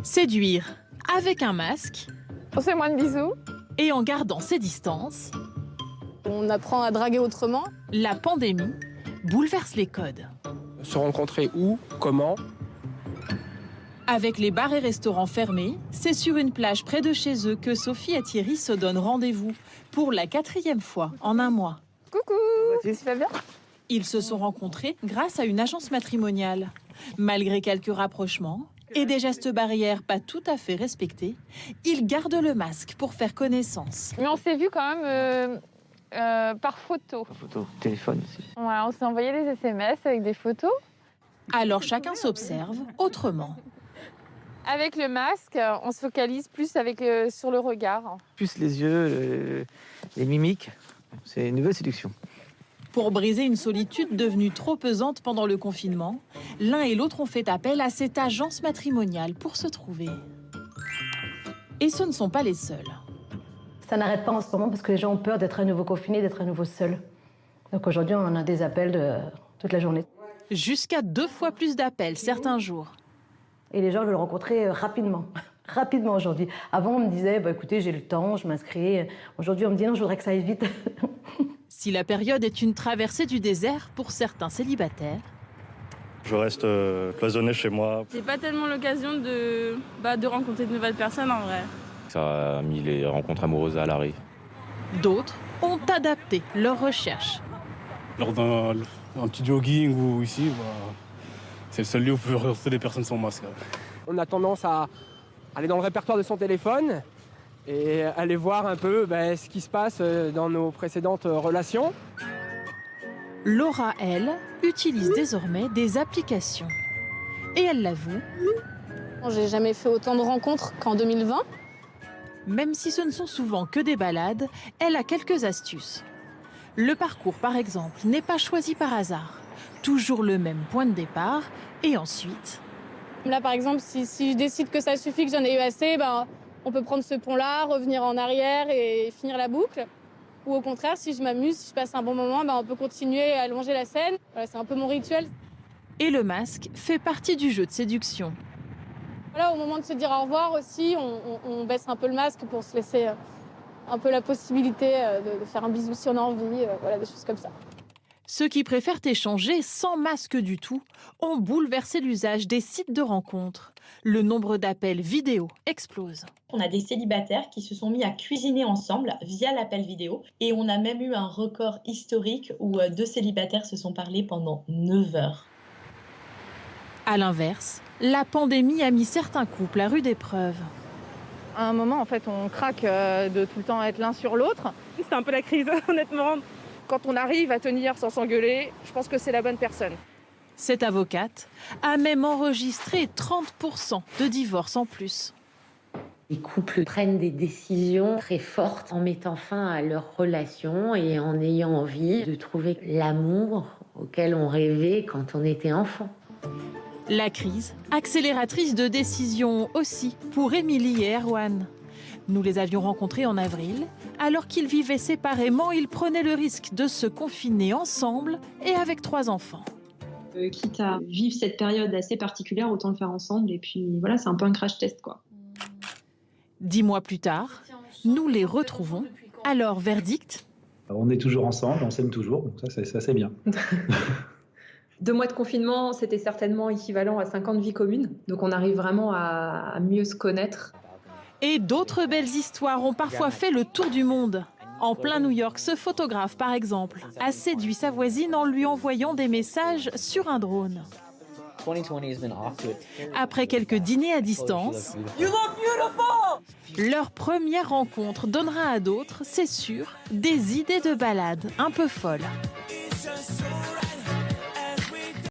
Séduire avec un masque Fais-moi un bisou. et en gardant ses distances, On apprend à draguer autrement. la pandémie bouleverse les codes. Se rencontrer où, comment? Avec les bars et restaurants fermés, c'est sur une plage près de chez eux que Sophie et Thierry se donnent rendez-vous pour la 4e fois en un mois. Coucou, tu vas bien? Ils se sont rencontrés grâce à une agence matrimoniale. Malgré quelques rapprochements et des gestes barrières pas tout à fait respectés, ils gardent le masque pour faire connaissance. Mais on s'est vu quand même par photo. Par photo, téléphone aussi. Ouais, on s'est envoyé des SMS avec des photos. Alors chacun s'observe autrement. Avec le masque, on se focalise plus sur le regard. Plus les yeux, les mimiques, c'est une nouvelle séduction. Pour briser une solitude devenue trop pesante pendant le confinement, l'un et l'autre ont fait appel à cette agence matrimoniale pour se trouver. Et ce ne sont pas les seuls. Ça n'arrête pas en ce moment parce que les gens ont peur d'être à nouveau confinés, d'être à nouveau seuls. Donc aujourd'hui, on a des appels toute la journée. Jusqu'à 2 fois plus d'appels certains jours. Et les gens veulent rencontrer rapidement. Rapidement aujourd'hui. Avant, on me disait, écoutez, j'ai le temps, je m'inscris. Aujourd'hui, on me dit, non, je voudrais que ça aille vite. Si la période est une traversée du désert pour certains célibataires, je reste cloisonné chez moi. C'est pas tellement l'occasion de rencontrer de nouvelles personnes en vrai. Ça a mis les rencontres amoureuses à l'arrêt. d'autres ont adapté leurs recherches. Lors d'un petit jogging ou ici, c'est le seul lieu où on peut retrouver des personnes sans masque. On a tendance à aller dans le répertoire de son téléphone et aller voir un peu ce qui se passe dans nos précédentes relations. Laura, elle, utilise désormais des applications. Et elle l'avoue, J'ai jamais fait autant de rencontres qu'en 2020. même si ce ne sont souvent que des balades, elle a quelques astuces. Le parcours, par exemple, n'est pas choisi par hasard. Toujours le même point de départ, et ensuite... Là, par exemple, si je décide que ça suffit, que j'en ai eu assez, on peut prendre ce pont-là, revenir en arrière et finir la boucle. Ou au contraire, si je m'amuse, si je passe un bon moment, on peut continuer à allonger la scène. Voilà, c'est un peu mon rituel. Et le masque fait partie du jeu de séduction. Voilà, au moment de se dire au revoir aussi, on baisse un peu le masque pour se laisser un peu la possibilité de faire un bisou si on a envie, voilà, des choses comme ça. Ceux qui préfèrent échanger sans masque du tout ont bouleversé l'usage des sites de rencontres. Le nombre d'appels vidéo explose. On a des célibataires qui se sont mis à cuisiner ensemble via l'appel vidéo. Et on a même eu un record historique où 2 célibataires se sont parlé pendant 9 heures. À l'inverse, la pandémie a mis certains couples à rude épreuve. À un moment, en fait, on craque de tout le temps être l'un sur l'autre. C'était un peu la crise, honnêtement. Quand on arrive à tenir sans s'engueuler, je pense que c'est la bonne personne. Cette avocate a même enregistré 30% de divorces en plus. Les couples prennent des décisions très fortes en mettant fin à leur relation et en ayant envie de trouver l'amour auquel on rêvait quand on était enfant. La crise, accélératrice de décisions aussi pour Émilie et Erwan. Nous les avions rencontrés en avril. Alors qu'ils vivaient séparément, ils prenaient le risque de se confiner ensemble et avec 3 enfants. Quitte à vivre cette période assez particulière, autant le faire ensemble. Et puis voilà, c'est un peu un crash test, quoi. 10 mois plus tard, nous les retrouvons. Alors, verdict ? On est toujours ensemble, on s'aime toujours, donc ça c'est bien. 2 mois de confinement, c'était certainement équivalent à 50 vies communes. Donc on arrive vraiment à mieux se connaître. Et d'autres belles histoires ont parfois fait le tour du monde. En plein New York, ce photographe, par exemple, a séduit sa voisine en lui envoyant des messages sur un drone. Après quelques dîners à distance, leur première rencontre donnera à d'autres, c'est sûr, des idées de balade un peu folles.